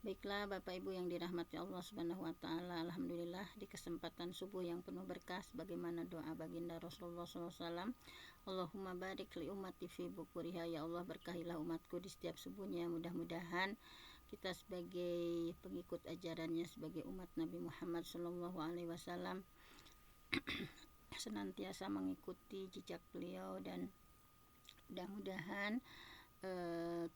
Baiklah Bapak Ibu yang dirahmati Allah Subhanahu wa taala, alhamdulillah di kesempatan subuh yang penuh berkah bagaimana doa baginda Rasulullah SAW. Allahumma barik li ummati fi bukuriha, ya Allah berkahilah umatku di setiap subuhnya. Mudah-mudahan kita sebagai pengikut ajarannya, sebagai umat Nabi Muhammad SAW senantiasa mengikuti jejak beliau, dan mudah-mudahan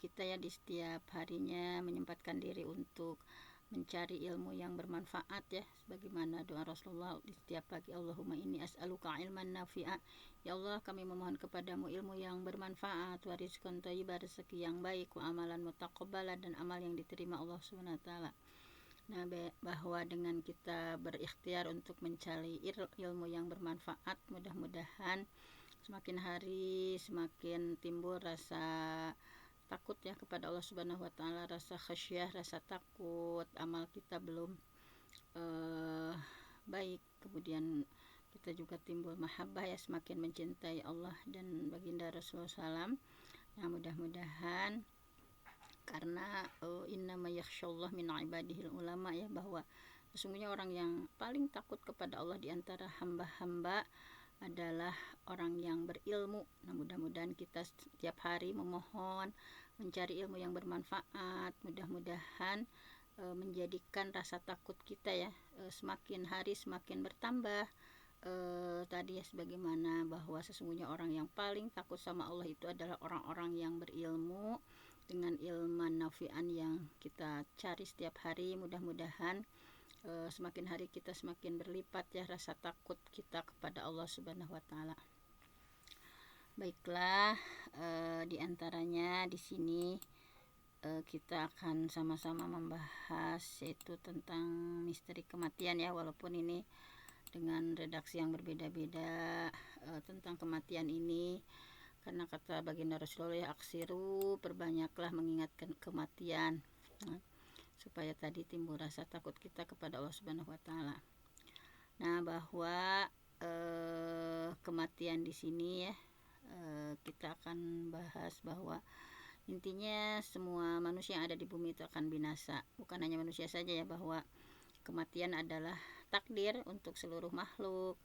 kita ya di setiap harinya menyempatkan diri untuk mencari ilmu yang bermanfaat ya, sebagaimana doa Rasulullah di setiap pagi, Allahumma inni as'aluka ilman nafi'a, ya Allah kami memohon kepadamu ilmu yang bermanfaat, wa rizqan thayyiban, rezeki yang baik, wa amalan mutaqabbalan, dan amal yang diterima Allah Subhanahu wa taala. Nah, bahwa dengan kita berikhtiar untuk mencari ilmu yang bermanfaat, mudah-mudahan semakin hari semakin timbul rasa takut ya kepada Allah Subhanahu wa taala, rasa khasyah, rasa takut. Amal kita belum baik, kemudian kita juga timbul mahabbah ya, semakin mencintai Allah dan baginda Rasulullah SAW. Nah, mudah-mudahan karena innama yakhsyallah min ibadihil ulama ya, bahwa sesungguhnya orang yang paling takut kepada Allah di antara hamba-hamba adalah orang yang berilmu. Nah, mudah-mudahan kita setiap hari memohon mencari ilmu yang bermanfaat, mudah-mudahan menjadikan rasa takut kita ya semakin hari semakin bertambah. Tadi ya, sebagaimana bahwa sesungguhnya orang yang paling takut sama Allah itu adalah orang-orang yang berilmu, dengan ilman nafi'an yang kita cari setiap hari. Mudah-mudahan semakin hari kita semakin berlipat ya rasa takut kita kepada Allah Subhanahu wa taala. Baiklah, di antaranya di sini kita akan sama-sama membahas yaitu tentang misteri kematian ya, walaupun ini dengan redaksi yang berbeda-beda tentang kematian ini, karena kata baginda Rasulullah, aksiru, perbanyaklah mengingatkan kematian. Nah, supaya tadi timbul rasa takut kita kepada Allah Subhanahu wa taala. Nah, bahwa kematian di sini ya kita akan bahas bahwa intinya semua manusia yang ada di bumi itu akan binasa. Bukan hanya manusia saja ya, bahwa kematian adalah takdir untuk seluruh makhluk,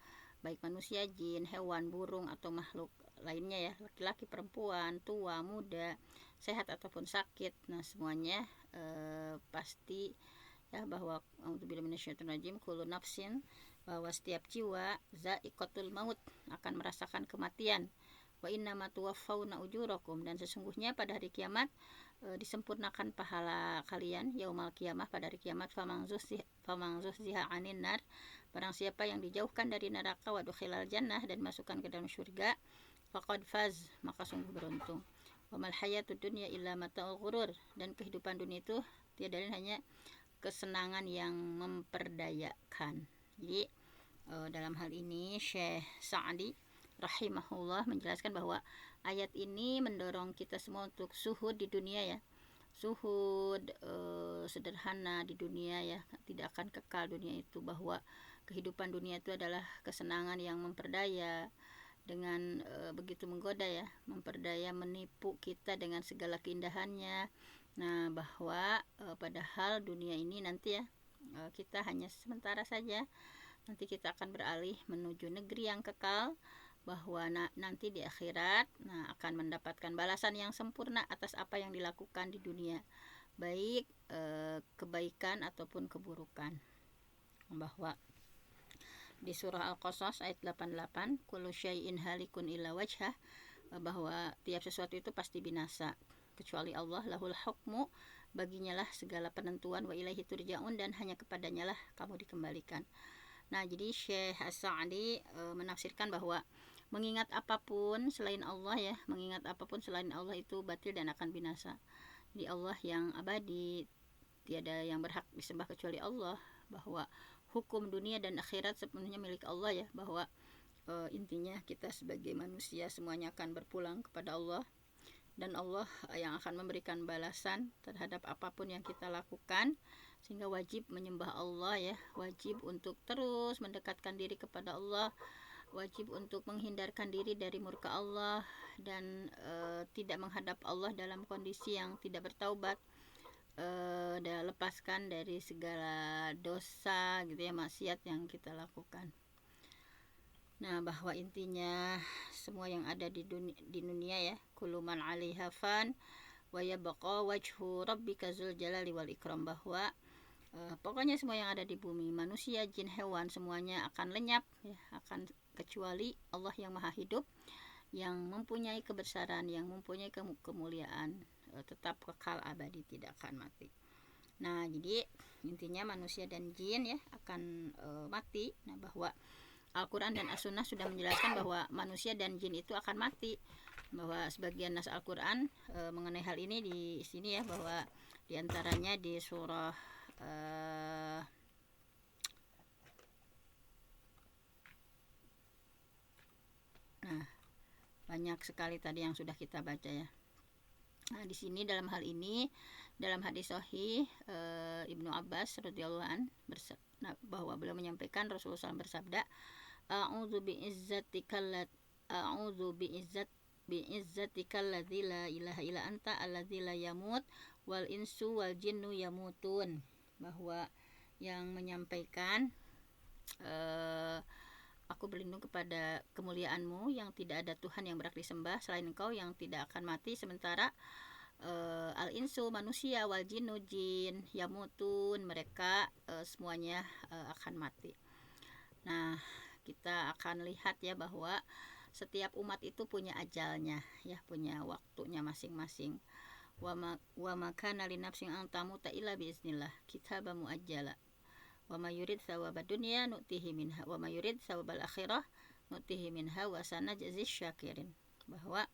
baik manusia, jin, hewan, burung, atau makhluk lainnya ya, laki-laki, perempuan, tua, muda, sehat ataupun sakit. Nah, semuanya pasti ya, bahwa auzubillahi minasyaitonir rajim, kullu nafsin, bahwa setiap jiwa za'iqatul maut, akan merasakan kematian. Wa innama tuwaffawna ujurakum, dan sesungguhnya pada hari kiamat disempurnakan pahala kalian. Yaumal kiamah, pada hari kiamat, faman zuhziha 'anil nar, barang siapa yang dijauhkan dari neraka, wa dukhilal jannah, dan masukkan ke dalam surga, faqad faz, maka sungguh beruntung. Wa mal hayatud dunya illa mata'ul ghurur, dan kehidupan dunia itu tiada lain hanya kesenangan yang memperdayakan. Jadi dalam hal ini Syekh Sa'di rahimahullah menjelaskan bahwa ayat ini mendorong kita semua untuk zuhud di dunia ya, zuhud sederhana di dunia ya, tidak akan kekal dunia itu, bahwa kehidupan dunia itu adalah kesenangan yang memperdaya, dengan begitu menggoda ya, memperdaya, menipu kita dengan segala keindahannya. Nah, bahwa padahal dunia ini nanti ya kita hanya sementara saja, nanti kita akan beralih menuju negeri yang kekal, bahwa nanti di akhirat akan mendapatkan balasan yang sempurna atas apa yang dilakukan di dunia, baik kebaikan ataupun keburukan. Bahwa di surah Al-Qasas ayat 88, kullu syai'in halikun illa wajhah, bahwa tiap sesuatu itu pasti binasa kecuali Allah, lahul hukmu, baginya lah segala penentuan, wa ilaihi turja'un, dan hanya kepadanya lah kamu dikembalikan. Nah, jadi Syekh As-Sa'di menafsirkan bahwa mengingat apapun selain Allah ya, mengingat apapun selain Allah itu batil dan akan binasa. Jadi Allah yang abadi, tiada yang berhak disembah kecuali Allah, bahwa hukum dunia dan akhirat sepenuhnya milik Allah ya, bahwa intinya kita sebagai manusia semuanya akan berpulang kepada Allah, dan Allah yang akan memberikan balasan terhadap apapun yang kita lakukan, sehingga wajib menyembah Allah ya, wajib untuk terus mendekatkan diri kepada Allah, wajib untuk menghindarkan diri dari murka Allah, dan tidak menghadap Allah dalam kondisi yang tidak bertaubat, lepaskan dari segala dosa gitu ya, maksiat yang kita lakukan. Nah, bahwa intinya semua yang ada di dunia ya, kullu man 'alaiha fan wa yabqa wajhu rabbika dzul jalali wal ikram, bahwa pokoknya semua yang ada di bumi, manusia, jin, hewan, semuanya akan lenyap ya, akan kecuali Allah yang maha hidup, yang mempunyai kebesaran, yang mempunyai kemuliaan, tetap kekal abadi, tidak akan mati. Nah, jadi intinya manusia dan jin ya akan mati. Nah, bahwa Al-Quran dan As-Sunnah sudah menjelaskan bahwa manusia dan jin itu akan mati, bahwa sebagian nas Al-Quran mengenai hal ini di sini ya, bahwa diantaranya di surah nah banyak sekali tadi yang sudah kita baca ya. Nah, di sini dalam hal ini, dalam hadis sahih Ibnu Abbas radhiyallahu an bahwa beliau menyampaikan, Rasulullah SAW bersabda, a'udzu bi'izzatikal ladzi la ilaha illa anta alladzi la yamut wal insu wal jinnu yamutun, bahwa yang menyampaikan aku berlindung kepada kemuliaanmu yang tidak ada Tuhan yang berhak disembah selain Engkau, yang tidak akan mati, sementara al-insu manusia, wal jinnu jin yamutun, mereka semuanya akan mati. Nah, kita akan lihat ya bahwa setiap umat itu punya ajalnya ya, punya waktunya masing-masing. Wa makana li nafsin an tamuta illa biiznillah kitaban muajjala wa may yurid thawabad dunya nu'tihi minha wa may yurid thawabal akhirah nu'tihi minha wa sanajzis syakirin, bahwa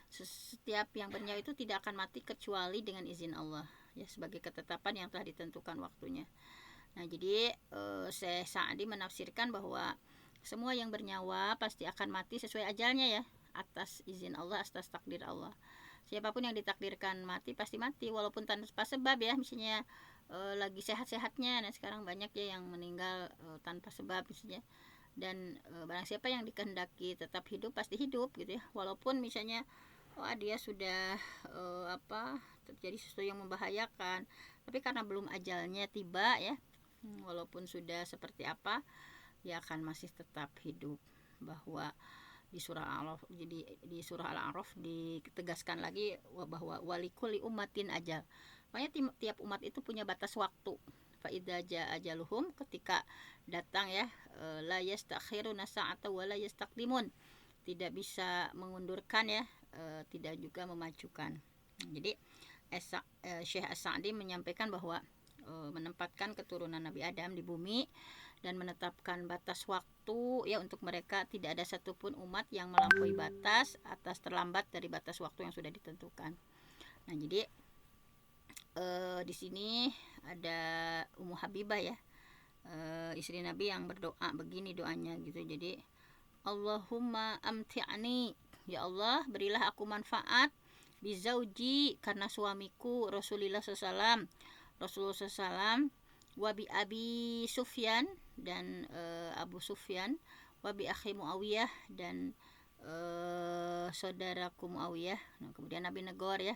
setiap yang bernyawa itu tidak akan mati kecuali dengan izin Allah ya, sebagai ketetapan yang telah ditentukan waktunya. Nah, jadi Syekh Sa'di menafsirkan bahwa semua yang bernyawa pasti akan mati sesuai ajalnya ya, atas izin Allah, atas takdir Allah. Siapapun yang ditakdirkan mati pasti mati, walaupun tanpa sebab ya, misalnya lagi sehat-sehatnya. Nah, sekarang banyak ya yang meninggal tanpa sebab misalnya. Dan barang siapa yang dikehendaki tetap hidup pasti hidup gitu ya, walaupun misalnya dia sudah terjadi sesuatu yang membahayakan, tapi karena belum ajalnya tiba ya, walaupun sudah seperti apa, dia akan masih tetap hidup. Bahwa di surah Al-A'raf, jadi di surah Al-A'raf ditegaskan lagi bahwa walikuli ummatin ajal, makanya tiap umat itu punya batas waktu. Fa idza jaa ajaluhum, ketika datang ya, la yastakhiruna sa'ata wa la yastaqdimun, tidak bisa mengundurkan ya, tidak juga memajukan. Jadi Syekh As-Sa'di menyampaikan bahwa menempatkan keturunan Nabi Adam di bumi dan menetapkan batas waktu ya, untuk mereka tidak ada satupun umat yang melampaui batas atas terlambat dari batas waktu yang sudah ditentukan. Nah, jadi di sini ada Ummu Habibah ya, istri Nabi, yang berdoa begini doanya gitu. Jadi Allahumma amti'ni, ya Allah berilah aku manfaat, bizauji, karena suamiku Rasulullah SAW, wabi Abi Sufyan, dan Abu Sufyan, wabi akhi Muawiyah, dan saudaraku Muawiyah. Nah, kemudian Nabi negor ya,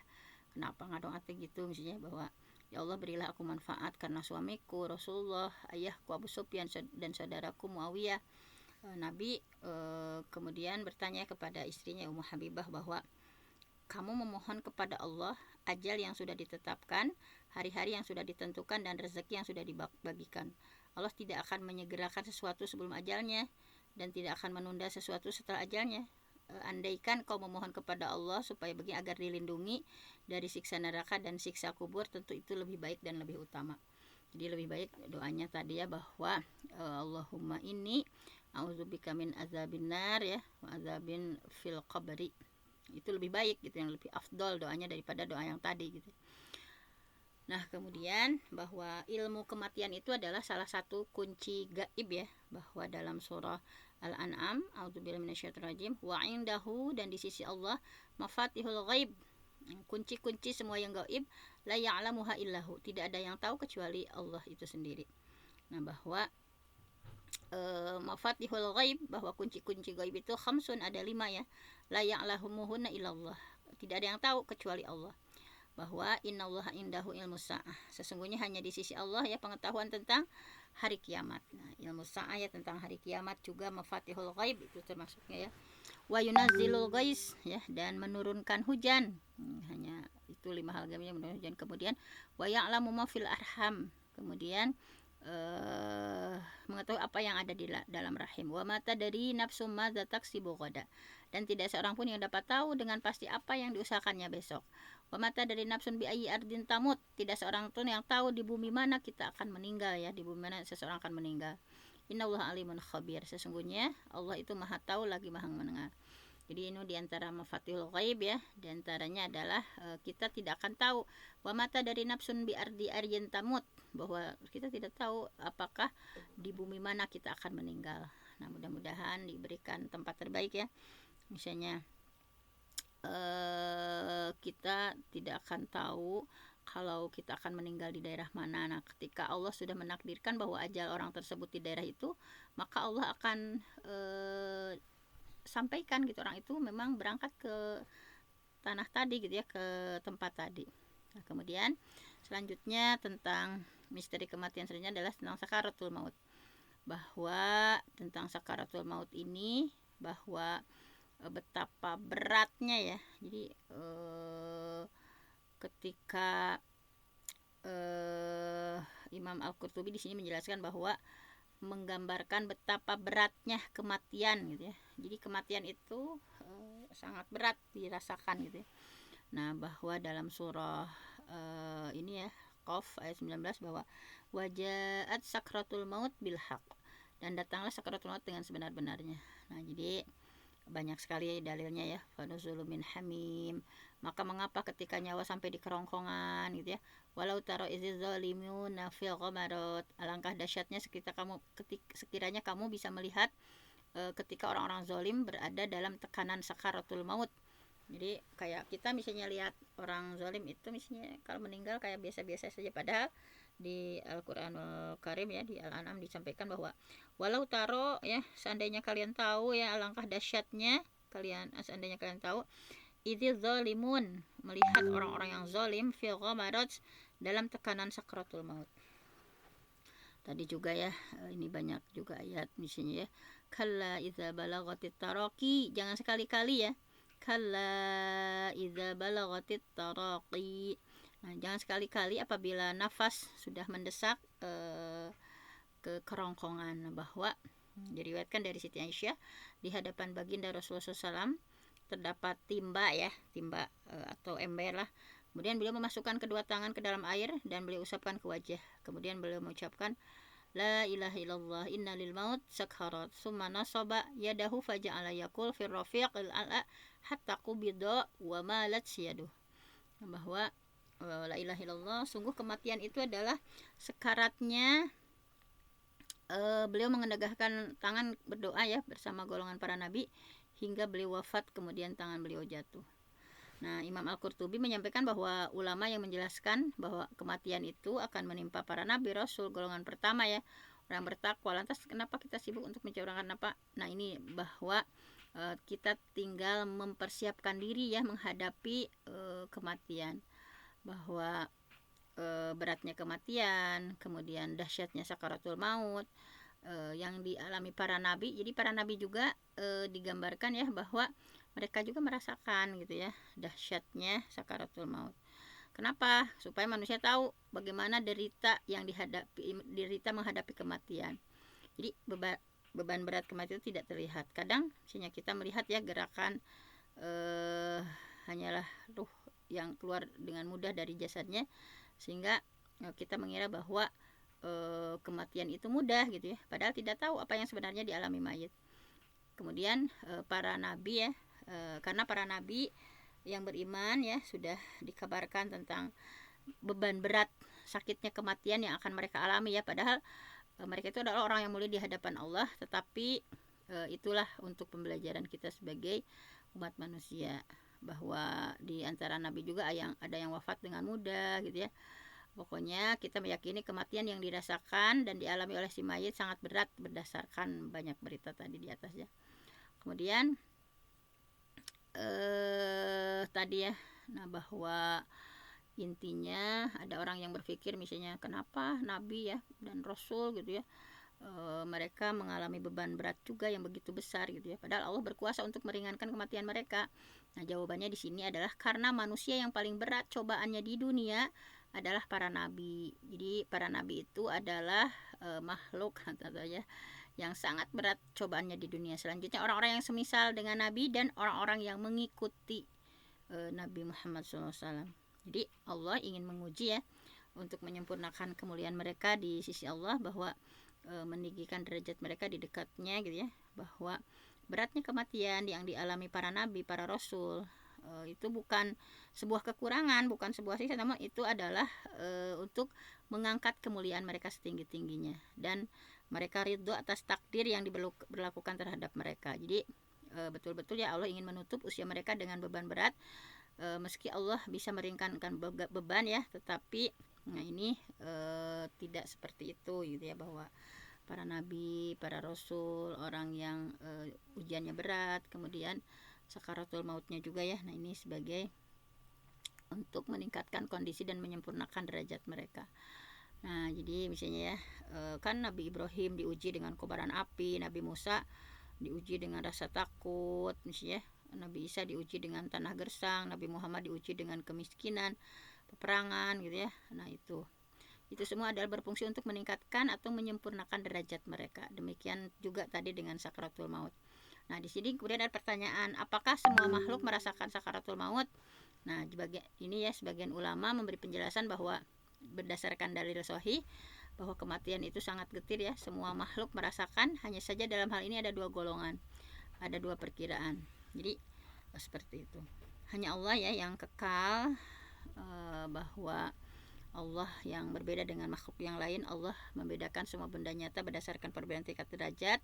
kenapa ngadong ate gitu, misalnya bahwa ya Allah berilah aku manfaat karena suamiku Rasulullah, ayahku Abu Sufyan, dan saudaraku Muawiyah. Nabi kemudian bertanya kepada istrinya Ummu Habibah bahwa kamu memohon kepada Allah ajal yang sudah ditetapkan, hari-hari yang sudah ditentukan, dan rezeki yang sudah dibagikan. Allah tidak akan menyegerakan sesuatu sebelum ajalnya dan tidak akan menunda sesuatu setelah ajalnya. Andaikan kau memohon kepada Allah supaya begini agar dilindungi dari siksa neraka dan siksa kubur, tentu itu lebih baik dan lebih utama. Jadi lebih baik doanya tadi ya, bahwa Allahumma inni a'udzubika min azabin nar ya, wa azabin fil qabri. Itu lebih baik gitu, yang lebih afdol doanya daripada doa yang tadi gitu. Nah, kemudian bahwa ilmu kematian itu adalah salah satu kunci gaib ya, bahwa dalam surah Al-An'am, a'udzubillahi minasyaitonirrajim, wa indahu, dan di sisi Allah, mafatihul ghaib, kunci-kunci semua yang gaib, la ya'lamuha illahu, tidak ada yang tahu kecuali Allah itu sendiri. Nah, bahwa mafatihul ghaib, bahwa kunci-kunci gaib itu khamsun, ada 5 ya, la ya'lamuhunna illallah, tidak ada yang tahu kecuali Allah. bahwa innallaha indahu ilmu sa'ah, sesungguhnya hanya di sisi Allah ya pengetahuan tentang hari kiamat. Nah, ilmu sa'ah ya tentang hari kiamat, juga mafatihul ghaib itu termasuknya ya. Wa yunazzilul ghais ya, dan menurunkan hujan. Hanya itu 5 hal gaibnya, menurunkan hujan. Kemudian wa ya'lamu ma fil arham, kemudian mengetahui apa yang ada di dalam rahim. Wa mata dari nafsu madza taksibu ghada, dan tidak seorang pun yang dapat tahu dengan pasti apa yang diusahakannya besok. Wa mata dari nafsun bi ayyi ardin tamut, tidak seorang pun yang tahu di bumi mana kita akan meninggal ya, di bumi mana seseorang akan meninggal. Innallaha alimun khabir, sesungguhnya Allah itu maha tahu lagi maha mendengar. Jadi ini diantara mafatihul ghaib ya, diantaranya adalah kita tidak akan tahu wa mata dari nafsun bi ardi aryin tamut, bahwa kita tidak tahu apakah di bumi mana kita akan meninggal. Nah, mudah-mudahan diberikan tempat terbaik ya. Misalnya kita tidak akan tahu kalau kita akan meninggal di daerah mana. Nah, ketika Allah sudah menakdirkan bahwa ajal orang tersebut di daerah itu, maka Allah akan sampaikan gitu, orang itu memang berangkat ke tanah tadi gitu ya, ke tempat tadi. Nah, kemudian selanjutnya tentang misteri kematian selanjutnya adalah tentang sakaratul maut, bahwa tentang sakaratul maut ini bahwa betapa beratnya ya. Jadi ketika Imam Al-Qurtubi di sini menjelaskan bahwa menggambarkan betapa beratnya kematian gitu ya. Jadi kematian itu sangat berat dirasakan gitu ya. Nah, bahwa dalam surah ini ya, Qaf ayat 19, bahwa wajaat sakratul maut bil haq, dan datanglah sakratul maut dengan sebenar-benarnya. Nah, jadi banyak sekali dalilnya ya. Fanuzulun min hamim, maka mengapa ketika nyawa sampai di kerongkongan gitu ya. Walau taro iziz zalimuna fil ghamarot, alangkah dahsyatnya sekiranya kamu bisa melihat ketika orang-orang zalim berada dalam tekanan sakaratul maut. Jadi kayak kita misalnya lihat orang zalim itu misalnya kalau meninggal kayak biasa-biasa saja, padahal di Al-Qur'anul Karim ya, di Al-An'am disampaikan bahwa walau taro ya, seandainya kalian tahu ya alangkah dahsyatnya seandainya kalian tahu idzil zalimun, melihat orang-orang yang zalim fil ghamaraj, dalam tekanan sakratul maut. Tadi juga ya, ini banyak juga ayat misalnya ya, kalla idza balagatit taraqi, jangan sekali-kali ya, kalla idza balagatit taraqi. Nah, jangan sekali-kali apabila nafas sudah mendesak ke kerongkongan. Bahwa diriwayatkan dari Siti Aisyah, di hadapan baginda Rasulullah SAW terdapat timba ya, timba atau ember lah. Kemudian beliau memasukkan kedua tangan ke dalam air dan beliau usapkan ke wajah. Kemudian beliau mengucapkan la ilaha illallah inna lil maut sakharat, summa nasaba yadahu faja'ala yaqul fir rafiqil a'la hatta qubida wa malat yaduh. Bahwa la ilaha illallah, sungguh kematian itu adalah sekaratnya. Beliau mengendegahkan tangan berdoa ya bersama golongan para nabi hingga beliau wafat, kemudian tangan beliau jatuh. Nah, Imam Al-Qurtubi menyampaikan bahwa ulama yang menjelaskan bahwa kematian itu akan menimpa para nabi rasul golongan pertama ya, orang bertakwa. Lantas kenapa kita sibuk untuk mencari apa? Nah, ini bahwa kita tinggal mempersiapkan diri ya menghadapi kematian, bahwa beratnya kematian, kemudian dahsyatnya sakaratul maut yang dialami para nabi. Jadi para nabi juga digambarkan ya bahwa mereka juga merasakan gitu ya dahsyatnya sakaratul maut. Kenapa? Supaya manusia tahu bagaimana derita menghadapi kematian. Jadi beban berat kematian itu tidak terlihat. Kadang misalnya kita melihat ya gerakan hanyalah ruh yang keluar dengan mudah dari jasadnya, sehingga kita mengira bahwa kematian itu mudah gitu ya, padahal tidak tahu apa yang sebenarnya dialami mayit. Kemudian para nabi ya, karena para nabi yang beriman ya sudah dikabarkan tentang beban berat sakitnya kematian yang akan mereka alami ya, padahal mereka itu adalah orang yang mulia di hadapan Allah, tetapi itulah untuk pembelajaran kita sebagai umat manusia, bahwa di antara nabi juga ada yang wafat dengan mudah gitu ya. Pokoknya kita meyakini kematian yang dirasakan dan dialami oleh si mayit sangat berat berdasarkan banyak berita tadi di atasnya. Kemudian tadi ya, nah bahwa intinya ada orang yang berpikir misalnya kenapa nabi ya dan rasul gitu ya, mereka mengalami beban berat juga yang begitu besar gitu ya, padahal Allah berkuasa untuk meringankan kematian mereka. Nah, jawabannya di sini adalah karena manusia yang paling berat cobaannya di dunia adalah para nabi. Jadi para nabi itu adalah makhluk ya yang sangat berat cobaannya di dunia. Selanjutnya orang-orang yang semisal dengan nabi dan orang-orang yang mengikuti Nabi Muhammad SAW. Jadi Allah ingin menguji ya, untuk menyempurnakan kemuliaan mereka di sisi Allah, bahwa meninggikan derajat mereka di dekatnya gitu ya, bahwa beratnya kematian yang dialami para nabi, para rasul, itu bukan sebuah kekurangan, bukan sebuah siksa, namun itu adalah untuk mengangkat kemuliaan mereka setinggi-tingginya, dan mereka ridho atas takdir yang diberlakukan terhadap mereka. Jadi betul-betul ya Allah ingin menutup usia mereka dengan beban berat, meski Allah bisa meringankan beban ya, tetapi nah ini tidak seperti itu gitu ya, bahwa para nabi, para rasul, orang yang ujiannya berat, kemudian sakaratul mautnya juga ya. Nah, ini sebagai untuk meningkatkan kondisi dan menyempurnakan derajat mereka. Nah, jadi misalnya ya, kan Nabi Ibrahim diuji dengan kobaran api, Nabi Musa diuji dengan rasa takut, misalnya Nabi Isa diuji dengan tanah gersang, Nabi Muhammad diuji dengan kemiskinan, peperangan gitu ya. Nah, itu semua adalah berfungsi untuk meningkatkan atau menyempurnakan derajat mereka. Demikian juga tadi dengan sakaratul maut. Nah, di sini kemudian ada pertanyaan, apakah semua makhluk merasakan sakaratul maut? Nah, sebagian ulama memberi penjelasan bahwa berdasarkan dalil sahih bahwa kematian itu sangat getir ya, semua makhluk merasakan, hanya saja dalam hal ini ada dua golongan, ada dua perkiraan. Jadi seperti itu. Hanya Allah ya yang kekal, bahwa Allah yang berbeda dengan makhluk yang lain. Allah membedakan semua benda nyata berdasarkan perbedaan tingkat derajat.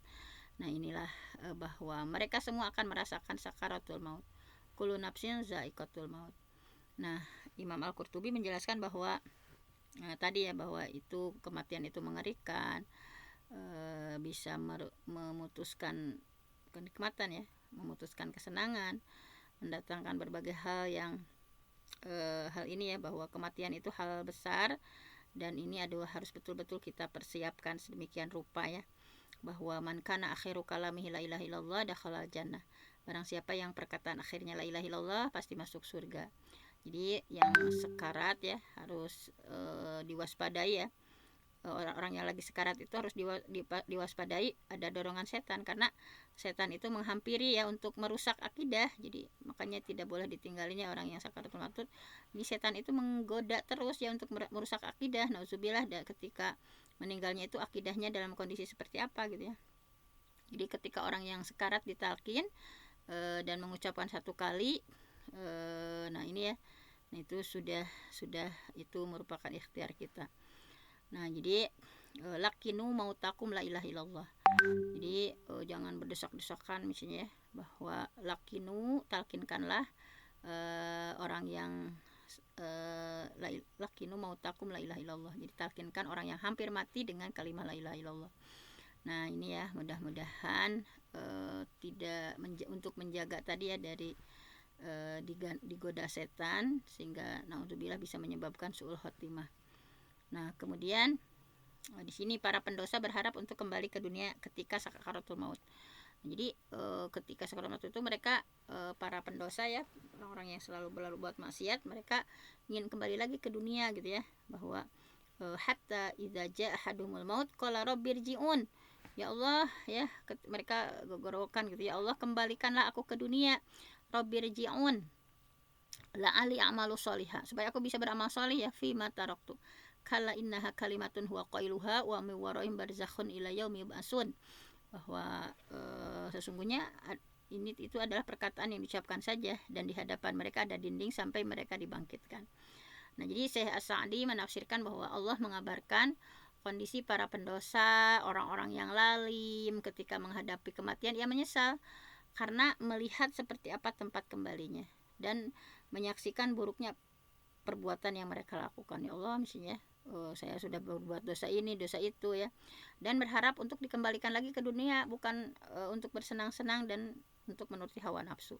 Nah, inilah bahwa mereka semua akan merasakan sakaratul maut. Kullu nafsin za'iqatul maut. Nah, Imam Al-Qurtubi menjelaskan bahwa tadi ya, bahwa itu kematian itu mengerikan, bisa memutuskan kenikmatan ya, memutuskan kesenangan, mendatangkan berbagai hal yang hal ini ya, bahwa kematian itu hal besar, dan ini adalah harus betul-betul kita persiapkan sedemikian rupa ya, bahwa man kana akhiru kalamihi la ilaha illallah dakhalal jannah. Barang siapa yang perkataan akhirnya la ilaha illallah pasti masuk surga. Jadi yang sekarat ya harus diwaspadai ya. Orang-orang yang lagi sekarat itu harus diwaspadai, ada dorongan setan, karena setan itu menghampiri ya untuk merusak akidah. Jadi makanya tidak boleh ditinggalinya orang yang sakaratul maut. Ini setan itu menggoda terus ya untuk merusak akidah. Nauzubillah, ketika meninggalnya itu akidahnya dalam kondisi seperti apa gitu ya. Jadi ketika orang yang sekarat ditalkin dan mengucapkan satu kali, nah ini ya, nah itu sudah itu merupakan ikhtiar kita. Nah, jadi lakinu mautakum la ilaha illallah. Jadi jangan berdesak-desakan misalnya ya, bahwa lakinu, talkinkanlah orang yang lakinu mautakum la ilaha illallah. Jadi talkinkan orang yang hampir mati dengan kalimat la ilaha illallah. Nah, ini ya, mudah-mudahan tidak untuk menjaga tadi ya dari digoda setan, sehingga naudzubillah bisa menyebabkan su'ul khotimah. Nah, kemudian di sini para pendosa berharap untuk kembali ke dunia ketika sakaratul maut. Jadi ketika sakaratul maut itu mereka, para pendosa ya, orang-orang yang selalu berbuat maksiat, mereka ingin kembali lagi ke dunia gitu ya, bahwa hatta idza jaa ahadumul maut qala rabbirji'un. Ya Allah ya, mereka gorokan gitu, ya Allah kembalikanlah aku ke dunia, rabbirji'un la'ali a'malu sholihah, supaya aku bisa beramal sholih ya, fi ma taraktu kala innaha kalimatun huwa qailuha wa min waraihim barzakhun ila yaumi yub'atsun, bahwa sesungguhnya ini itu adalah perkataan yang diucapkan saja, dan di hadapan mereka ada dinding sampai mereka dibangkitkan. Nah, jadi Syekh As-Sa'di menafsirkan bahwa Allah mengabarkan kondisi para pendosa, orang-orang yang lalim ketika menghadapi kematian, ia menyesal karena melihat seperti apa tempat kembalinya dan menyaksikan buruknya perbuatan yang mereka lakukan. Ya Allah, misalnya saya sudah berbuat dosa ini, dosa itu ya, dan berharap untuk dikembalikan lagi ke dunia, bukan untuk bersenang-senang dan untuk menuruti hawa nafsu.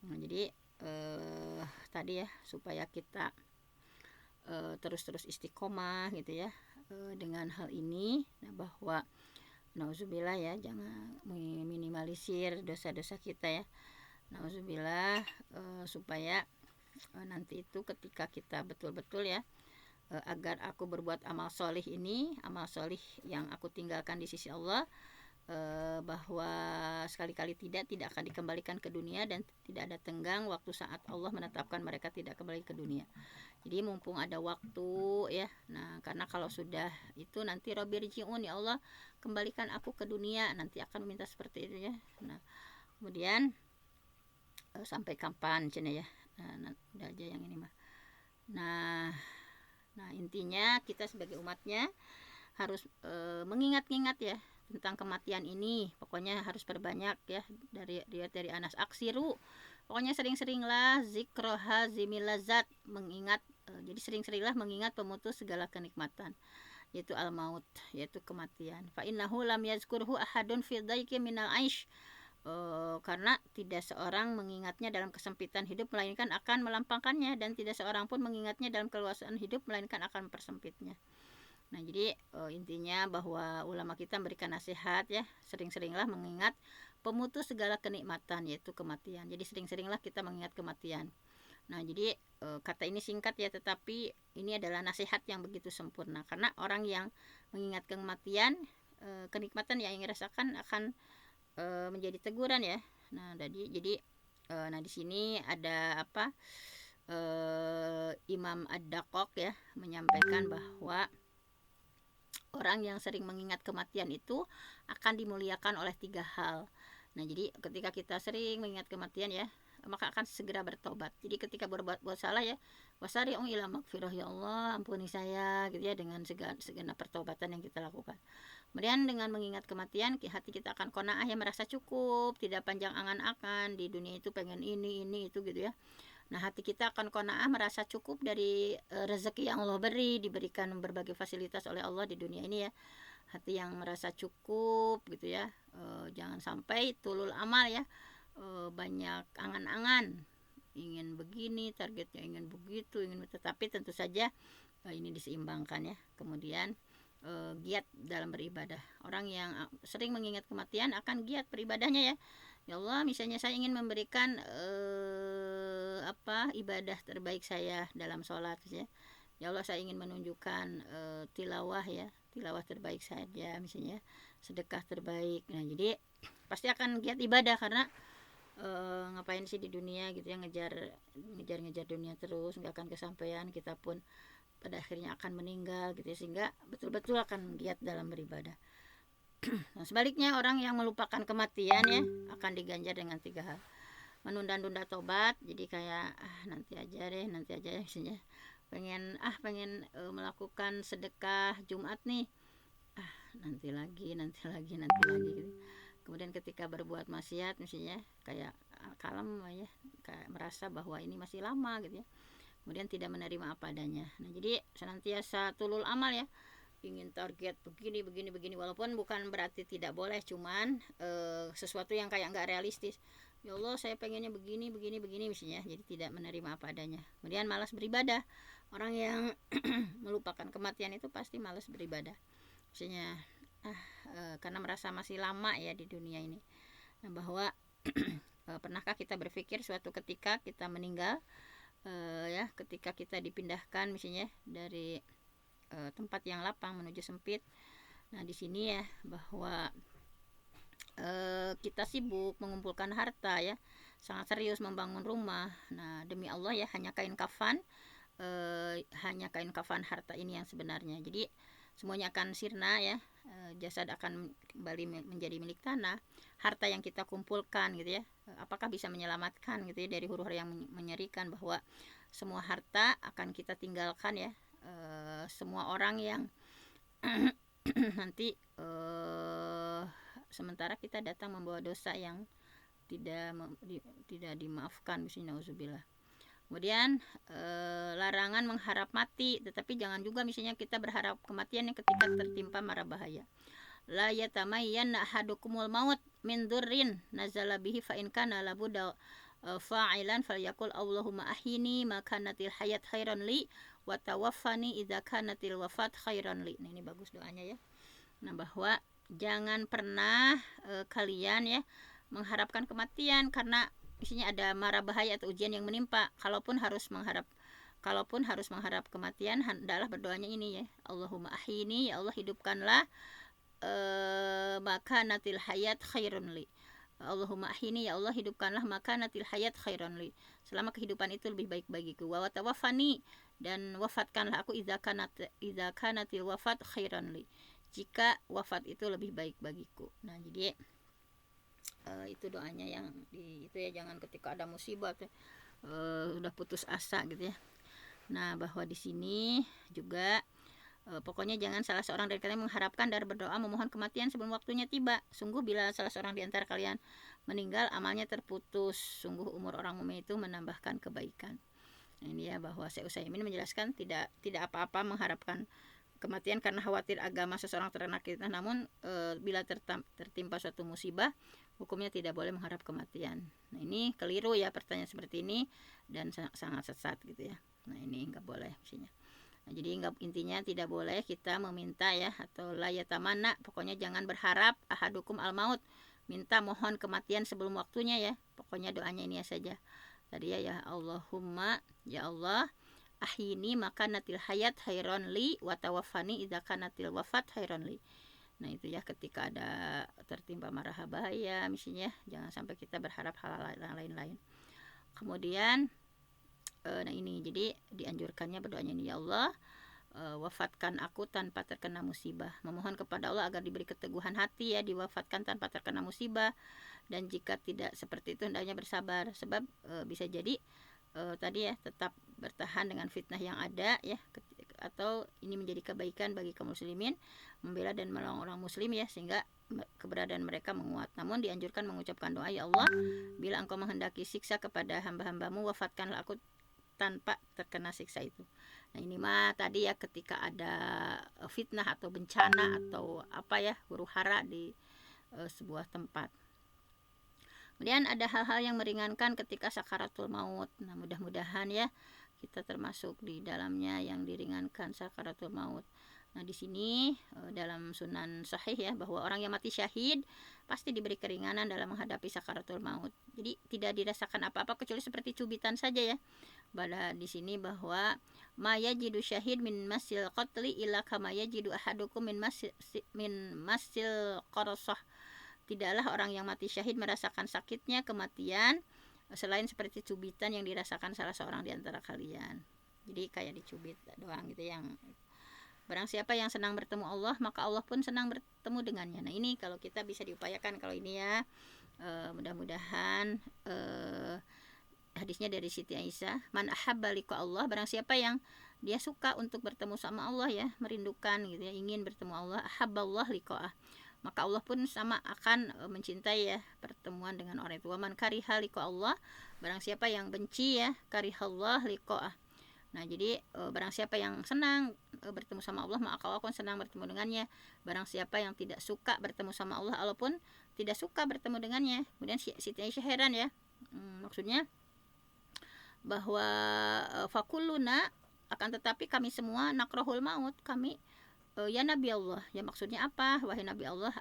Nah, jadi tadi ya, supaya kita terus-terus istiqomah gitu ya dengan hal ini. Nah, bahwa nauzubillah ya, jangan minimalisir dosa-dosa kita ya. Nauzubillah, supaya nanti itu ketika kita betul-betul ya, agar aku berbuat amal solih ini, amal solih yang aku tinggalkan di sisi Allah, bahwa sekali-kali tidak akan dikembalikan ke dunia dan tidak ada tenggang waktu saat Allah menetapkan mereka tidak kembali ke dunia. Jadi mumpung ada waktu ya. Nah, karena kalau sudah itu nanti Rabbirji'un, ya Allah kembalikan aku ke dunia, nanti akan meminta seperti itu ya. Nah, kemudian sampai kapan cina ya. Nah, udah aja yang ini mah. Nah, intinya kita sebagai umatnya harus mengingat-ingat ya tentang kematian ini. Pokoknya harus perbanyak ya, dari Anas Aksiru. Pokoknya sering-seringlah zikro hazimil lazat, mengingat, jadi sering-seringlah mengingat pemutus segala kenikmatan, yaitu al-maut, yaitu kematian. Fa innahu lam yazkurhu ahadun fi dhaiki minal aish. Karena tidak seorang mengingatnya dalam kesempitan hidup melainkan akan melampangkannya, dan tidak seorang pun mengingatnya dalam keluasan hidup melainkan akan mempersempitnya. Nah, jadi intinya bahwa ulama kita memberikan nasihat ya, sering-seringlah mengingat pemutus segala kenikmatan, yaitu kematian. Jadi sering-seringlah kita mengingat kematian. Nah, jadi kata ini singkat ya, tetapi ini adalah nasihat yang begitu sempurna, karena orang yang mengingat kematian, kenikmatan yang ingin rasakan akan menjadi teguran ya. Nah, jadi nah di sini ada apa, Imam Ad-Daqaq ya menyampaikan bahwa orang yang sering mengingat kematian itu akan dimuliakan oleh 3 hal. Nah, jadi ketika kita sering mengingat kematian ya, maka akan segera bertobat. Jadi ketika berbuat salah ya, wasari'u ila magfirah, ya Allah ampuni saya gitu ya, dengan segenap pertobatan yang kita lakukan. Kemudian dengan mengingat kematian, hati kita akan qanaah ya, merasa cukup, tidak panjang angan-angan di dunia itu pengen ini itu gitu ya. Nah, hati kita akan qanaah, merasa cukup dari rezeki yang Allah beri, diberikan berbagai fasilitas oleh Allah di dunia ini ya. Hati yang merasa cukup gitu ya. Jangan sampai tulul amal ya, banyak angan-angan, ingin begini, targetnya ingin begitu, tetapi tentu saja ini diseimbangkan ya. Kemudian giat dalam beribadah. Orang yang sering mengingat kematian akan giat beribadahnya ya. Ya Allah, misalnya saya ingin memberikan ibadah terbaik saya dalam sholat ya. Ya Allah, saya ingin menunjukkan tilawah ya, tilawah terbaik saja misalnya, sedekah terbaik. Nah, jadi pasti akan giat ibadah, karena ngapain sih di dunia gitu ya, ngejar dunia terus, nggak akan kesampaian. Kita pun pada akhirnya akan meninggal gitu ya, sehingga betul-betul akan giat dalam beribadah. Nah, sebaliknya orang yang melupakan kematian ya akan diganjar dengan 3 hal. Menunda-nunda tobat, jadi kayak nanti aja misalnya pengen melakukan sedekah Jumat nih, nanti lagi gitu. Kemudian ketika berbuat maksiat misalnya kayak kalem ya, kayak merasa bahwa ini masih lama gitu ya. Kemudian tidak menerima apa adanya. Nah, jadi senantiasa tulul amal ya, ingin target begini walaupun bukan berarti tidak boleh, cuman sesuatu yang kayak nggak realistis. Ya Allah, saya pengennya begini misalnya, jadi tidak menerima apa adanya. Kemudian malas beribadah. Orang yang melupakan kematian itu pasti malas beribadah misalnya, karena merasa masih lama ya di dunia ini. Nah, bahwa pernahkah kita berpikir suatu ketika kita meninggal, ya, ketika kita dipindahkan misalnya dari tempat yang lapang menuju sempit. Nah, di sini ya bahwa kita sibuk mengumpulkan harta ya, sangat serius membangun rumah. Nah, demi Allah ya, hanya kain kafan harta ini yang sebenarnya. Jadi semuanya akan sirna ya, jasad akan kembali menjadi milik tanah. Harta yang kita kumpulkan gitu ya, apakah bisa menyelamatkan gitu ya dari huru-hara yang menyerikan, bahwa semua harta akan kita tinggalkan ya. Semua orang yang nanti sementara kita datang membawa dosa yang tidak dimaafkan, bismillahirrahmanirrahim. Kemudian larangan mengharap mati, tetapi jangan juga misalnya kita berharap kematian yang ketika tertimpa mara bahaya. La yatamayyanna ahadukumul maut min dzurrin nazala bihi fa in kana labudda fa'ilan falyakul Allahumma ahyini ma kanatil hayat khairan li wa tawaffani idza kanatil wafat khairan li. Nah, ini bagus doanya ya. Nah, bahwa jangan pernah kalian ya mengharapkan kematian karena isinya ada mara bahaya atau ujian yang menimpa. Kalaupun harus mengharap kematian, hendaklah berdoanya ini ya, Allahumma ahyini, ya Allah hidupkanlah maka natil hayat khairun li. Allahumma ahyini, ya Allah hidupkanlah maka natil hayat khairun li, selama kehidupan itu lebih baik bagiku. Wa tawaffani, dan wafatkanlah aku idza kanatil wafat khairan li, jika wafat itu lebih baik bagiku. Nah, jadi itu doanya yang itu ya, jangan ketika ada musibah udah putus asa gitu ya. Nah, bahwa di sini juga pokoknya jangan salah seorang dari kalian mengharapkan dan berdoa memohon kematian sebelum waktunya tiba. Sungguh bila salah seorang di antara kalian meninggal, amalnya terputus. Sungguh umur orang mukmin itu menambahkan kebaikan. Nah, ini ya, bahwa Syekh Utsaimin menjelaskan tidak apa-apa mengharapkan kematian karena khawatir agama seseorang terkena fitnah. Namun bila tertimpa suatu musibah, hukumnya tidak boleh mengharap kematian. Nah, ini keliru ya pertanyaan seperti ini, dan sangat sesat gitu ya. Nah, ini nggak boleh mestinya. Nah, jadi intinya tidak boleh kita meminta ya, atau la yatamanna, pokoknya jangan berharap ahadukum al maut, minta mohon kematian sebelum waktunya ya. Pokoknya doanya ini ya saja. Tadi ya Allahumma, ya Allah ahyini maka natil hayat khairon li wa tawaffani idza kanatil wafat khairon li. Nah, itu ya, ketika ada tertimpa mara bahaya misalnya, jangan sampai kita berharap hal lain-lain. Kemudian nah, ini jadi dianjurkannya berdoanya ini, ya Allah wafatkan aku tanpa terkena musibah. Memohon kepada Allah agar diberi keteguhan hati ya, diwafatkan tanpa terkena musibah. Dan jika tidak seperti itu, hendaknya bersabar, sebab bisa jadi tadi ya, tetap bertahan dengan fitnah yang ada ya, atau ini menjadi kebaikan bagi kaum muslimin, membela dan menolong orang muslim ya, sehingga keberadaan mereka menguat. Namun dianjurkan mengucapkan doa, ya Allah bila engkau menghendaki siksa kepada hamba-hambamu, wafatkanlah aku tanpa terkena siksa itu. Nah, ini mah tadi ya, ketika ada fitnah atau bencana atau apa ya, huru hara di sebuah tempat. Kemudian ada hal-hal yang meringankan ketika sakaratul maut. Nah, mudah-mudahan ya kita termasuk di dalamnya yang diringankan sakaratul maut. Nah, di sini dalam Sunan Sahih ya, bahwa orang yang mati syahid pasti diberi keringanan dalam menghadapi sakaratul maut. Jadi tidak dirasakan apa-apa kecuali seperti cubitan saja ya. Pada di sini bahwa mayajidu syahid min masil qatli illa kama yajidu ahadukum min masil qarasah. Tidaklah orang yang mati syahid merasakan sakitnya kematian selain seperti cubitan yang dirasakan salah seorang di antara kalian. Jadi kayak dicubit doang gitu. Yang barang siapa yang senang bertemu Allah, maka Allah pun senang bertemu dengannya. Nah, ini kalau kita bisa diupayakan kalau ini ya, mudah-mudahan hadisnya dari Siti Aisyah, man ahabba liqa Allah, barang siapa yang dia suka untuk bertemu sama Allah ya, merindukan gitu ya, ingin bertemu Allah, ahabballah liqa'ah, maka Allah pun sama akan mencintai ya pertemuan dengan orang itu. Wa man kariha liqa Allah, barang siapa yang benci ya, karihallah liqa'ah. Nah, jadi barang siapa yang senang bertemu sama Allah, maka Allah pun senang bertemu dengannya. Barang siapa yang tidak suka bertemu sama Allah, Allah pun tidak suka bertemu dengannya. Kemudian Siti Aisyah heran ya, maksudnya bahwa fakulluna, akan tetapi kami semua nakrohul maut, kami ya Nabi Allah, ya maksudnya apa, wahai Nabi Allah,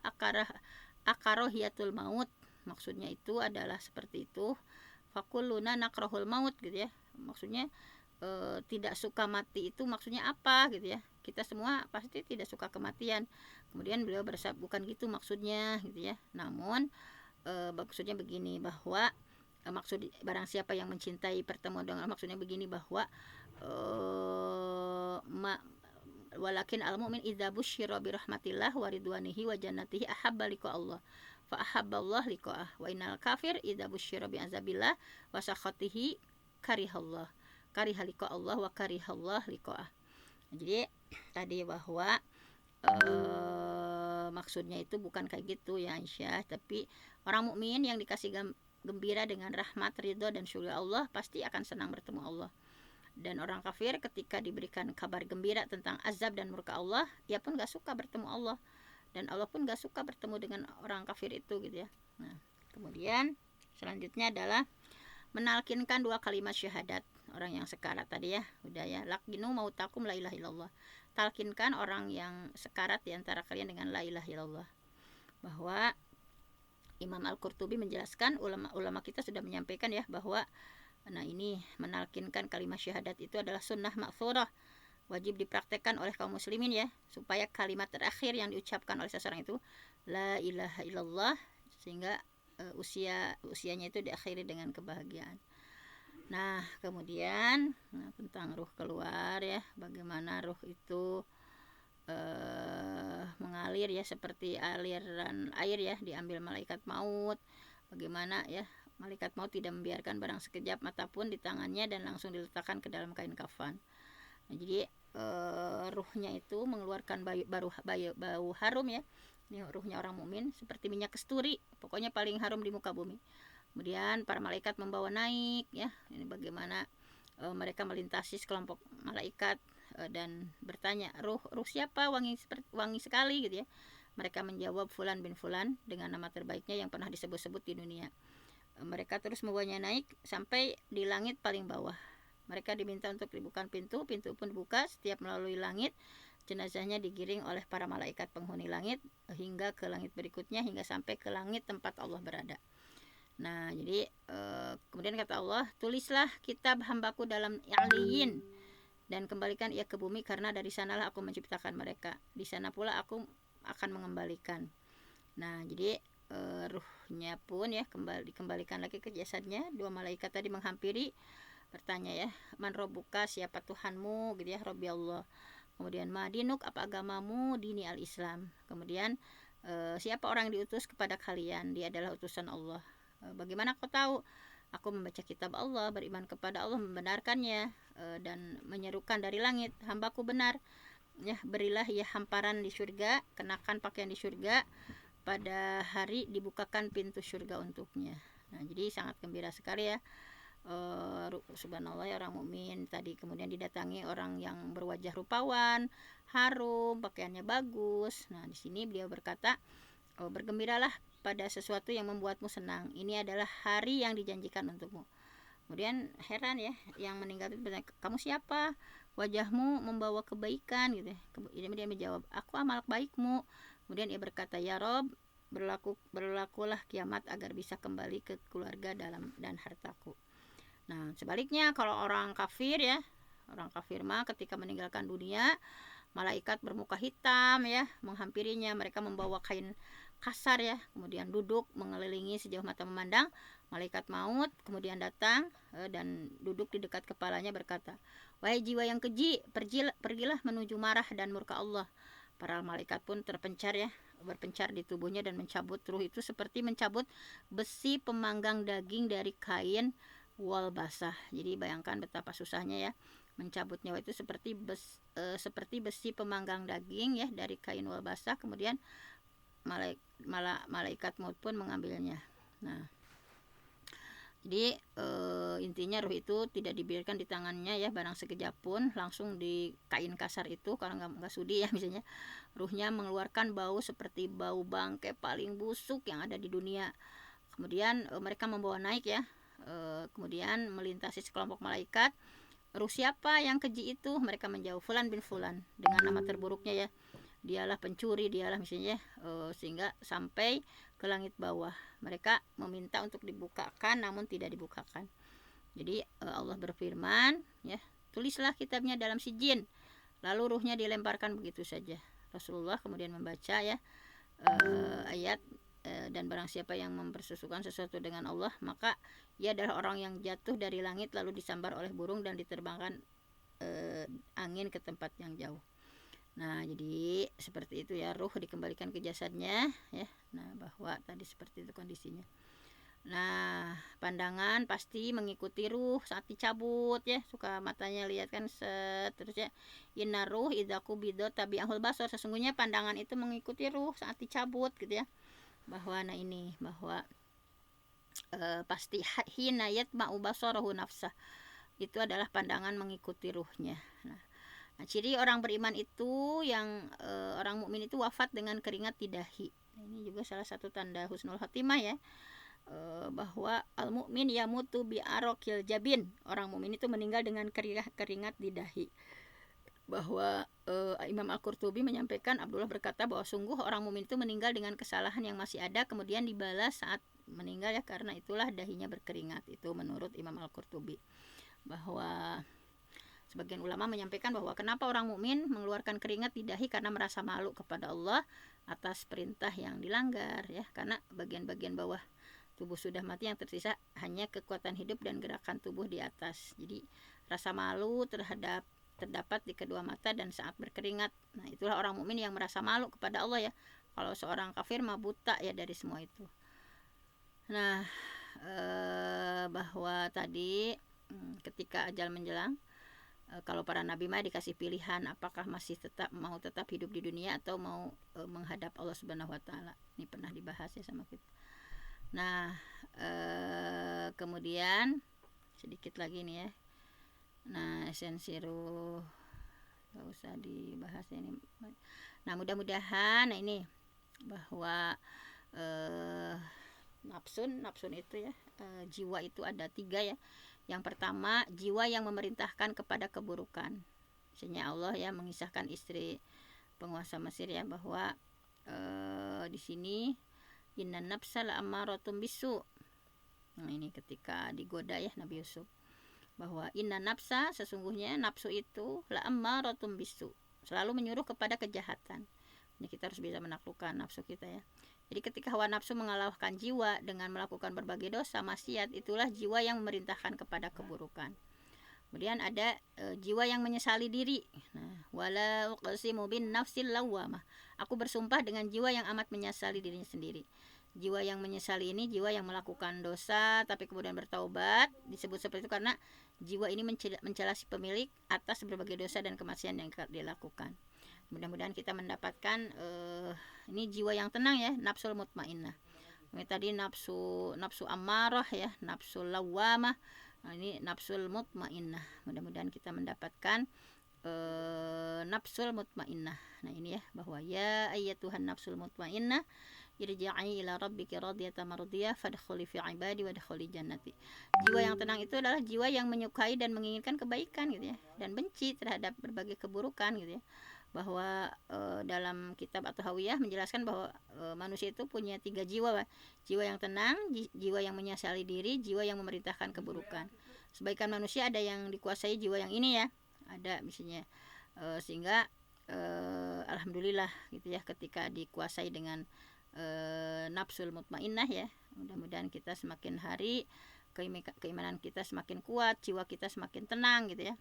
akarohiyatul maut, maksudnya itu adalah seperti itu. Fakulluna nakrohul maut gitu ya, maksudnya tidak suka mati itu maksudnya apa gitu ya, kita semua pasti tidak suka kematian. Kemudian beliau bersabda, bukan gitu maksudnya gitu ya, namun maksudnya begini, bahwa maksud barang siapa yang mencintai pertemuan dengan, maksudnya begini, bahwa walakin al mu'min idza busyira bi rahmatillah wa ridwanihi wa jannatihi ahabba liqa Allah fa ahabballah liqa'ah, wa innal kafir idza busyira bi azabillah wa sakhatihi karihallah liqa Allah wa karihallah liqa'ah. Jadi tadi bahwa maksudnya itu bukan kayak gitu ya Aisyah, tapi orang mukmin yang dikasih gembira dengan rahmat, ridho dan syurga Allah pasti akan senang bertemu Allah. Dan orang kafir ketika diberikan kabar gembira tentang azab dan murka Allah, ia pun gak suka bertemu Allah, dan Allah pun gak suka bertemu dengan orang kafir itu gitu ya. Nah, kemudian selanjutnya adalah menalkinkan 2 kalimat syahadat, orang yang sekarat tadi ya, udah ya, lakinu mautakum la ilaha illallah. Talkinkan orang yang sekarat di antara kalian dengan la ilaha illallah. Bahwa Imam Al-Qurtubi menjelaskan, ulama kita sudah menyampaikan ya, bahwa nah ini menalkinkan kalimat syahadat itu adalah sunnah ma'thurah, wajib dipraktekkan oleh kaum muslimin ya, supaya kalimat terakhir yang diucapkan oleh seseorang itu la ilaha illallah, sehingga usianya itu diakhiri dengan kebahagiaan. Nah kemudian tentang ruh keluar ya, bagaimana ruh itu mengalir ya, seperti aliran air ya, diambil malaikat maut. Bagaimana ya, malaikat maut tidak membiarkan barang sekejap mata pun di tangannya dan langsung diletakkan ke dalam kain kafan. Nah, jadi ruhnya itu mengeluarkan bau harum ya. Ini ruhnya orang mukmin seperti minyak kasturi, pokoknya paling harum di muka bumi. Kemudian para malaikat membawa naik ya. Ini bagaimana mereka melintasi sekelompok malaikat dan bertanya, ruh siapa wangi sekali gitu ya. Mereka menjawab fulan bin fulan, dengan nama terbaiknya yang pernah disebut-sebut di dunia. Mereka terus membawanya naik sampai di langit paling bawah. Mereka diminta untuk dibuka pintu pun dibuka. Setiap melalui langit, jenazahnya digiring oleh para malaikat penghuni langit hingga ke langit berikutnya, hingga sampai ke langit tempat Allah berada. Nah jadi kemudian kata Allah, tulislah kitab hambaku dalam I'liyin dan kembalikan ia ke bumi, karena dari sanalah aku menciptakan mereka, di sana pula aku akan mengembalikan. Nah jadi ruhnya pun ya dikembalikan lagi ke jasadnya. Dua malaikat tadi menghampiri, bertanya ya, man robbuka, siapa Tuhanmu gitu ya, Robbi Allah. Kemudian madinuk, apa agamamu, dini al-Islam. Kemudian siapa orang yang diutus kepada kalian, dia adalah utusan Allah. Bagaimana kau tahu? Aku membaca kitab Allah, beriman kepada Allah, membenarkannya, dan menyerukan dari langit, hambaku benar ya, berilah ia hamparan di surga, kenakan pakaian di surga, pada hari dibukakan pintu surga untuknya. Nah jadi sangat gembira sekali ya, subhanallah ya, orang mukmin tadi kemudian didatangi orang yang berwajah rupawan, harum, pakaiannya bagus. Nah di sini beliau berkata, bergembiralah pada sesuatu yang membuatmu senang, ini adalah hari yang dijanjikan untukmu. Kemudian heran ya, yang meninggal itu bertanya, kamu siapa? Wajahmu membawa kebaikan gitu ya. Kemudian dia menjawab, aku amal baikmu. Kemudian ia berkata, ya Rob, berlakulah kiamat agar bisa kembali ke keluarga dan hartaku. Nah sebaliknya kalau orang kafir ya, orang kafir mah ketika meninggalkan dunia, malaikat bermuka hitam ya menghampirinya. Mereka membawa kain kasar ya, kemudian duduk mengelilingi sejauh mata memandang. Malaikat maut kemudian datang dan duduk di dekat kepalanya, berkata, wahai jiwa yang keji, pergilah menuju marah dan murka Allah. Para malaikat pun terpencar ya, berpencar di tubuhnya dan mencabut ruh itu seperti mencabut besi pemanggang daging dari kain wol basah. Jadi bayangkan betapa susahnya ya, mencabut nyawa itu seperti besi pemanggang daging ya dari kain wol basah. Kemudian malaikat maut pun mengambilnya. Nah jadi intinya ruh itu tidak dibiarkan di tangannya ya barang sekejap pun, langsung di kain kasar itu, karena nggak sudi ya misalnya. Ruhnya mengeluarkan bau seperti bau bangkai paling busuk yang ada di dunia. Kemudian mereka membawa naik ya, kemudian melintasi sekelompok malaikat. Ruh siapa yang keji itu? Mereka menjawab, fulan bin fulan, dengan nama terburuknya ya, dialah pencuri, dialah misalnya, sehingga sampai ke langit bawah. Mereka meminta untuk dibukakan namun tidak dibukakan. Jadi Allah berfirman ya, tulislah kitabnya dalam sijin, lalu ruhnya dilemparkan begitu saja. Rasulullah kemudian membaca ya ayat, dan barang siapa yang mempersusukan sesuatu dengan Allah, maka ia adalah orang yang jatuh dari langit lalu disambar oleh burung dan diterbangkan angin ke tempat yang jauh. Nah jadi seperti itu ya, ruh dikembalikan ke jasadnya ya. Nah bahwa tadi seperti itu kondisinya. Nah pandangan pasti mengikuti ruh saat dicabut ya, suka matanya lihat kan seterusnya. Inna ruh idza qubida tabi'ahul basar, sesungguhnya pandangan itu mengikuti ruh saat dicabut gitu ya. Bahwa nah ini bahwa pasti hina yatma'u basarahu nafsah, itu adalah pandangan mengikuti ruhnya. Nah, ciri orang beriman itu yang orang mukmin itu wafat dengan keringat di dahi. Ini juga salah satu tanda husnul khotimah ya. bahwa al-mu'min yamutu bi araqil jabin, orang mukmin itu meninggal dengan keringat di dahi. Bahwa Imam Al-Qurtubi menyampaikan, Abdullah berkata bahwa sungguh orang mukmin itu meninggal dengan kesalahan yang masih ada kemudian dibalas saat meninggal ya, karena itulah dahinya berkeringat. Itu menurut Imam Al-Qurtubi. Bahwa sebagian ulama menyampaikan bahwa kenapa orang mukmin mengeluarkan keringat di dahi, karena merasa malu kepada Allah atas perintah yang dilanggar ya, karena bagian-bagian bawah tubuh sudah mati, yang tersisa hanya kekuatan hidup dan gerakan tubuh di atas. Jadi rasa malu terdapat di kedua mata dan saat berkeringat. Nah, itulah orang mukmin yang merasa malu kepada Allah ya. Kalau seorang kafir mah buta ya dari semua itu. Nah, bahwa tadi ketika ajal menjelang, kalau para nabi mah dikasih pilihan apakah masih mau tetap hidup di dunia atau mau menghadap Allah Subhanahu wa taala. Ini pernah dibahas ya sama kita. Nah, kemudian sedikit lagi nih ya. Nah, esensi ruh gak usah dibahas ini. Nah, mudah-mudahan ini bahwa nafsun itu ya, jiwa itu ada 3 ya. Yang pertama, jiwa yang memerintahkan kepada keburukan. Misalnya Allah ya mengisahkan istri penguasa Mesir ya, bahwa di sini inna nafsa la'ammaratun bisu. Nah, ini ketika digoda ya Nabi Yusuf, bahwa inna nafsa, sesungguhnya nafsu itu la'ammaratun bisu, selalu menyuruh kepada kejahatan. Ini kita harus bisa menaklukkan nafsu kita ya. Jadi ketika hawa nafsu mengalahkan jiwa dengan melakukan berbagai dosa maksiat, itulah jiwa yang memerintahkan kepada keburukan. Kemudian ada jiwa yang menyesali diri. Nah, wala uqsimu bin nafsil lawwamah. Aku bersumpah dengan jiwa yang amat menyesali dirinya sendiri. Jiwa yang menyesali ini jiwa yang melakukan dosa tapi kemudian bertaubat. Disebut seperti itu karena jiwa ini mencela si pemilik atas berbagai dosa dan kemaksiatan yang dilakukan. Mudah-mudahan kita mendapatkan ini jiwa yang tenang ya, nafsul mutmainnah. Ini tadi nafsu ammarah ya, nafsul lawwamah. Nah, ini nafsul mutmainnah. Mudah-mudahan kita mendapatkan nafsul mutmainnah. Nah, ini ya, bahwa ya ayyatuhan nafsul mutmainnah irji'i ila rabbiki radiyatan mardiyah fadkhuli fi ibadi wadkhuli jannati. Jiwa yang tenang itu adalah jiwa yang menyukai dan menginginkan kebaikan gitu ya, dan benci terhadap berbagai keburukan gitu ya. Bahwa dalam kitab At-Tahawiyah menjelaskan bahwa manusia itu punya 3 jiwa. Jiwa yang tenang, jiwa yang menyesali diri, jiwa yang memerintahkan keburukan. Sebagian manusia ada yang dikuasai jiwa yang ini ya, ada misalnya sehingga alhamdulillah gitu ya, ketika dikuasai dengan nafsul mutmainnah ya. Mudah-mudahan kita semakin hari keimanan kita semakin kuat, jiwa kita semakin tenang gitu ya.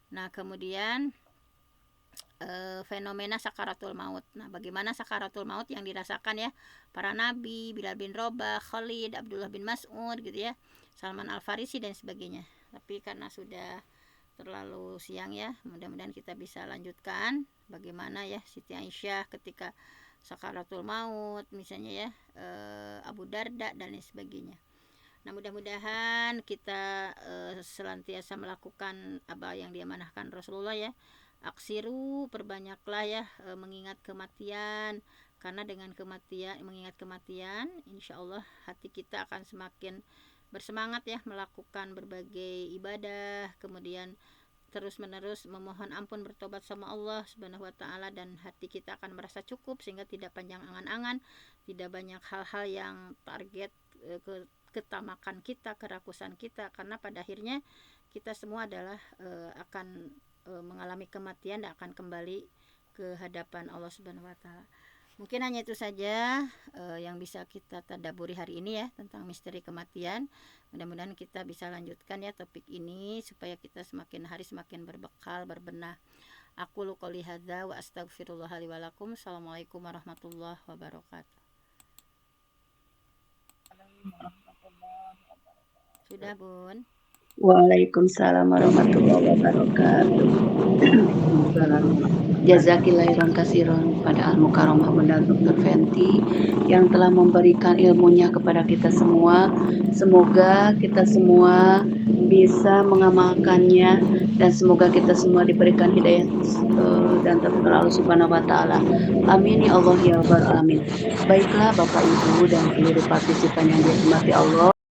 Nah, kemudian fenomena sakaratul maut. Nah, bagaimana sakaratul maut yang dirasakan ya para nabi, Bilal bin Rabah, Khalid, Abdullah bin Mas'ud gitu ya, Salman Al-Farisi dan sebagainya. Tapi karena sudah terlalu siang ya, mudah-mudahan kita bisa lanjutkan bagaimana ya Siti Aisyah ketika sakaratul maut misalnya ya, Abu Darda dan lain sebagainya. Nah, mudah-mudahan kita senantiasa melakukan apa yang diamanahkan Rasulullah ya. Aksiru, perbanyaklah ya mengingat kematian, karena dengan mengingat kematian, insya Allah hati kita akan semakin bersemangat ya melakukan berbagai ibadah, kemudian terus-menerus memohon ampun, bertobat sama Allah Subhanahu wa taala, dan hati kita akan merasa cukup sehingga tidak panjang angan-angan, tidak banyak hal-hal yang target ketamakan kita, kerakusan kita, karena pada akhirnya kita semua adalah akan mengalami kematian dan akan kembali ke hadapan Allah Subhanahu wa taala. Mungkin hanya itu saja yang bisa kita tadabburi hari ini ya tentang misteri kematian. Mudah-mudahan kita bisa lanjutkan ya topik ini supaya kita semakin hari semakin berbekal, berbenah. Aku qouli hadza wa astaghfirullah li wa lakum. Assalamualaikum warahmatullahi wabarakatuh. Sudah, Bun. Waalaikumsalam warahmatullahi wabarakatuh. Waalaikumsalam warahmatullahi Jazakillahirron kasiron pada Al Mukarramah Bunda Dr. Fenty yang telah memberikan ilmunya kepada kita semua. Semoga kita semua bisa mengamalkannya dan semoga kita semua diberikan hidayah dan taufik Allah Subhanahu wa taala. Amin ya Allah ya rabbal alamin. Baiklah Bapak Ibu dan seluruh partisipan yang dirahmati Allah.